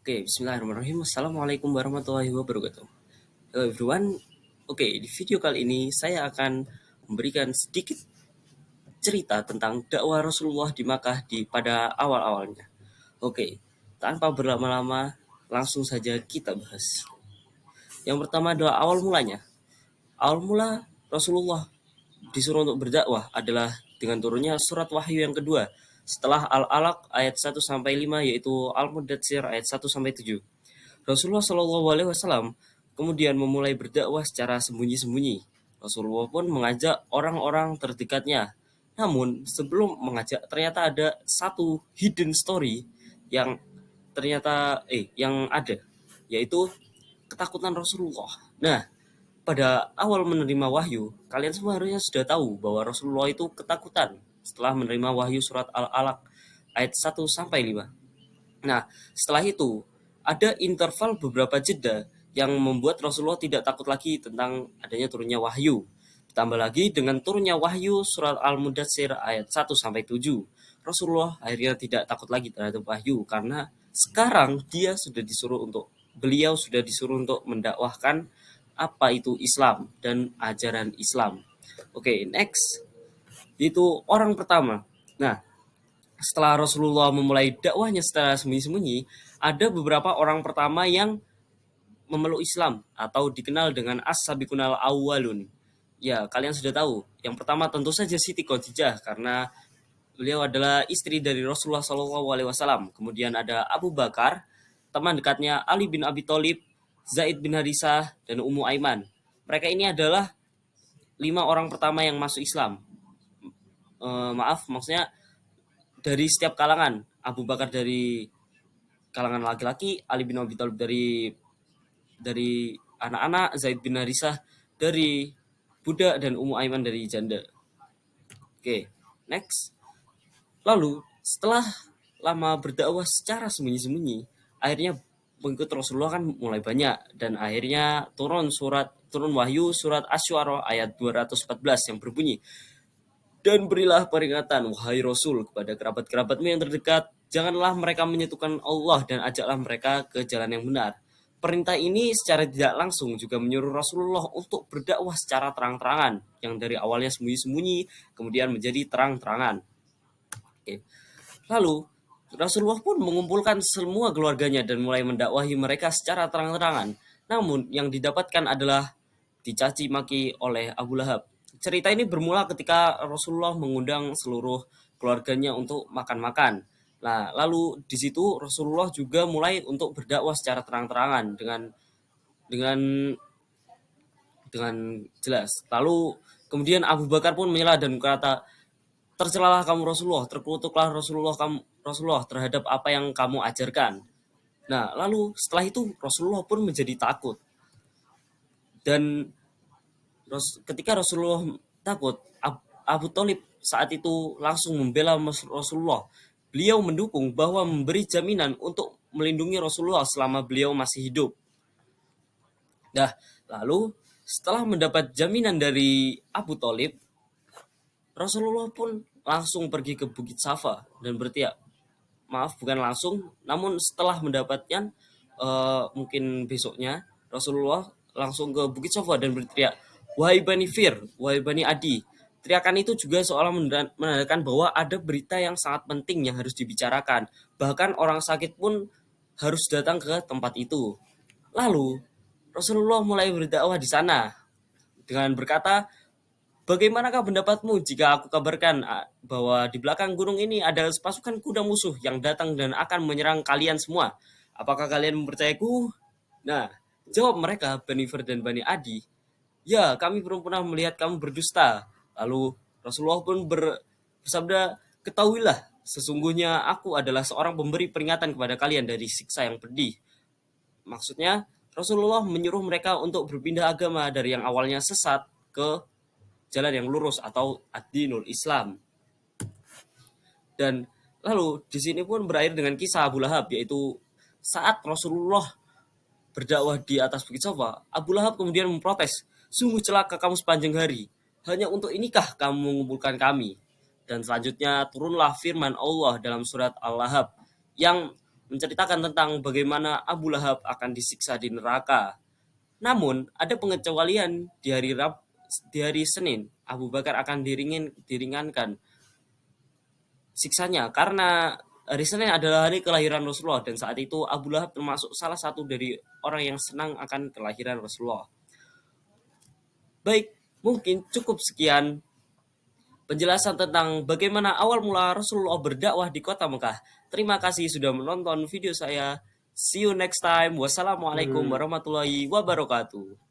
Oke, bismillahirrahmanirrahim. Assalamualaikum warahmatullahi wabarakatuh. Hello everyone. Oke, di video kali ini saya akan memberikan sedikit cerita tentang dakwah Rasulullah di Makkah pada awal-awalnya. Oke, tanpa berlama-lama, langsung saja kita bahas. Yang pertama adalah awal mulanya. Awal mula Rasulullah disuruh untuk berdakwah adalah dengan turunnya surat wahyu yang kedua setelah Al-Alaq ayat 1 sampai 5, yaitu Al-Mudatsir ayat 1 sampai 7. Rasulullah Shallallahu Alaihi Wasallam kemudian memulai berdakwah secara sembunyi-sembunyi. Rasulullah pun mengajak orang-orang terdekatnya. Namun sebelum mengajak, ternyata ada satu hidden story yang yang ada, yaitu ketakutan Rasulullah. Nah, pada awal menerima wahyu, kalian semua harusnya sudah tahu bahwa Rasulullah itu ketakutan setelah menerima wahyu surat Al-Alaq ayat 1 sampai 5. Nah, setelah itu ada interval beberapa jeda yang membuat Rasulullah tidak takut lagi tentang adanya turunnya wahyu. Ditambah lagi dengan turunnya wahyu surat Al-Mudatsir ayat 1 sampai 7. Rasulullah akhirnya tidak takut lagi terhadap wahyu karena sekarang beliau sudah disuruh untuk mendakwahkan apa itu Islam dan ajaran Islam. Oke, next itu orang pertama. Nah, setelah Rasulullah memulai dakwahnya secara sembunyi-sembunyi, ada beberapa orang pertama yang memeluk Islam atau dikenal dengan As-Sabiqunal Awwalun. Ya, kalian sudah tahu. Yang pertama tentu saja Siti Khadijah karena beliau adalah istri dari Rasulullah SAW. Kemudian ada Abu Bakar, teman dekatnya Ali bin Abi Thalib, Zaid bin Harisah, dan Ummu Aiman. Mereka ini adalah 5 orang pertama yang masuk Islam. Maksudnya dari setiap kalangan. Abu Bakar dari kalangan laki-laki, Ali bin Abi Thalib dari anak-anak, Zaid bin Harisah dari budak, dan Ummu Aiman dari janda. Oke, next. Lalu setelah lama berdakwah secara sembunyi-sembunyi, akhirnya pengikut Rasulullah kan mulai banyak dan akhirnya turun wahyu surat Asy-Syu'ara ayat 214 yang berbunyi, dan berilah peringatan, wahai Rasul, kepada kerabat-kerabatmu yang terdekat, janganlah mereka menyekutukan Allah dan ajaklah mereka ke jalan yang benar. Perintah ini secara tidak langsung juga menyuruh Rasulullah untuk berdakwah secara terang-terangan, yang dari awalnya sembunyi-sembunyi, kemudian menjadi terang-terangan. Oke. Lalu, Rasulullah pun mengumpulkan semua keluarganya dan mulai mendakwahi mereka secara terang-terangan. Namun, yang didapatkan adalah dicaci maki oleh Abu Lahab. Cerita ini bermula ketika Rasulullah mengundang seluruh keluarganya untuk makan-makan. Nah, lalu di situ Rasulullah juga mulai untuk berdakwah secara terang-terangan dengan dengan jelas. Lalu kemudian Abu Bakar pun menyela dan berkata, tercelalah kamu Rasulullah, terkutuklah Rasulullah terhadap apa yang kamu ajarkan. Nah, lalu setelah itu Rasulullah pun menjadi takut. Dan ketika Rasulullah takut, Abu Thalib saat itu langsung membela Rasulullah. Beliau mendukung bahwa memberi jaminan untuk melindungi Rasulullah selama beliau masih hidup. Nah, lalu setelah mendapat jaminan dari Abu Thalib, Rasulullah pun langsung pergi ke Bukit Safa dan berteriak, maaf bukan langsung, namun setelah mendapatkan mungkin besoknya, Rasulullah langsung ke Bukit Safa dan berteriak, wahai Bani Fir, wahai Bani Adi. Teriakan itu juga seolah menandakan bahwa ada berita yang sangat penting yang harus dibicarakan. Bahkan orang sakit pun harus datang ke tempat itu. Lalu Rasulullah mulai berdakwah di sana dengan berkata, bagaimanakah pendapatmu jika aku kabarkan bahwa di belakang gunung ini ada pasukan kuda musuh yang datang dan akan menyerang kalian semua? Apakah kalian mempercayaku? Nah, jawab mereka, Bani Fir dan Bani Adi, ya, kami belum pernah melihat kamu berdusta. Lalu Rasulullah pun bersabda, ketahuilah, sesungguhnya aku adalah seorang pemberi peringatan kepada kalian dari siksa yang pedih. Maksudnya, Rasulullah menyuruh mereka untuk berpindah agama dari yang awalnya sesat ke jalan yang lurus atau ad-dinul Islam. Dan lalu di sini pun berakhir dengan kisah Abu Lahab, yaitu saat Rasulullah berdakwah di atas Bukit Safa, Abu Lahab kemudian memprotes, sungguh celaka kamu sepanjang hari, hanya untuk inikah kamu mengumpulkan kami? Dan selanjutnya turunlah firman Allah dalam surat Al-Lahab yang menceritakan tentang bagaimana Abu Lahab akan disiksa di neraka. Namun, ada pengecualian di hari Senin, Abu Bakar akan diringankan siksanya karena hari Senin adalah hari kelahiran Rasulullah dan saat itu Abu Lahab termasuk salah satu dari orang yang senang akan kelahiran Rasulullah. Baik, mungkin cukup sekian penjelasan tentang bagaimana awal mula Rasulullah berdakwah di kota Mekah. Terima kasih sudah menonton video saya. See you next time. Wassalamualaikum Hmm. warahmatullahi wabarakatuh.